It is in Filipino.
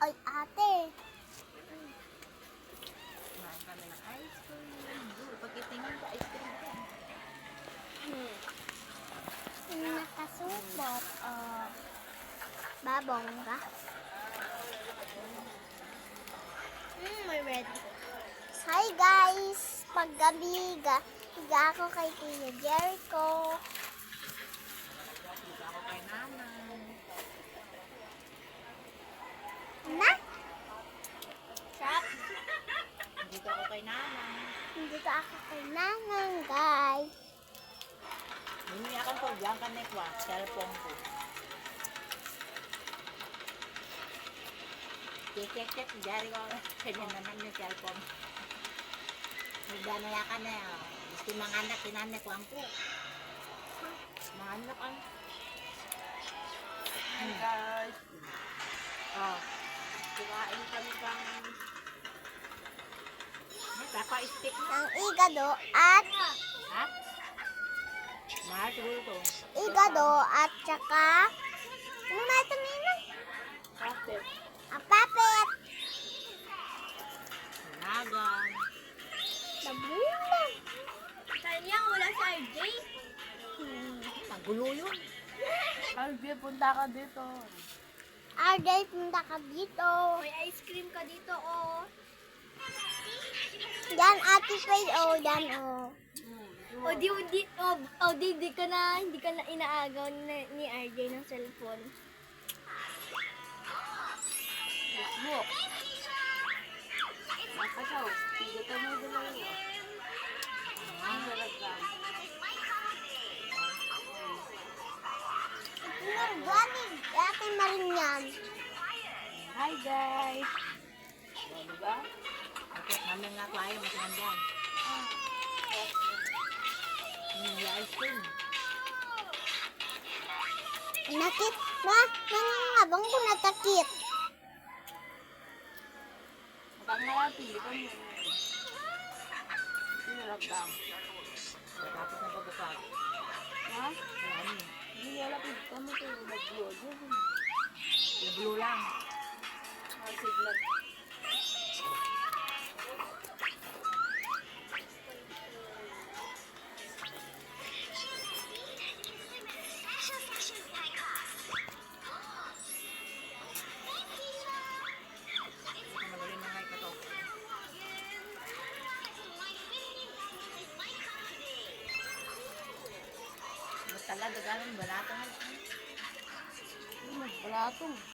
Ay, ate. Kumain kami ng ice cream. Pagkitingin ko, ice cream ko. Nakasupot. Babong ka? May red. Hi guys! Paggabi, higa ako kay Kuya Jericho. Dito ako kay nanay. Na? Shop? Dito ako kay nanay. Dito ako kay Nanang, guys. Bumili akong po, diyan ka nekwa, cellphone ko. Check, jari ko. Kanya naman yung cellphone. Magdanaya ka na yun. Gusto mga anak, tinanekwang ko. Mga anak ang... Hi guys! Oh, kumain kami pang... Ay, papa-stick na. Ang igado at Ha? Mahal siguro to. at saka ano na ito nila? Kapit. Ang papet. Nagan. Nabulan. Kanyang wala sa RJ. Magulo yun. Alvia, punta ka dito. RJ, punta ka dito. May ice cream ka dito, oh. Yan, Ate Faye, oh. Yan, oh. Di ka na inaagaw ni RJ ng cellphone. Facebook. Makasaw. Dito mo dalawa. Ang talaga. Gani, Ate Marinyan. Hi guys. O, diba? Okay, namin nga ko ayaw masandan. Yung ice cream. Nakit na, nangangabang ko natakit. Matang malati. Dito mo. Sinarap lang. Tapos na pagkakag. Ha? Ano? Hindi lalapit ka mo ito. Nag-vlog. Yung blue lang. Siglag. Ito magaling na ngay kato. Mas talaga ganun, balato na. Balatong.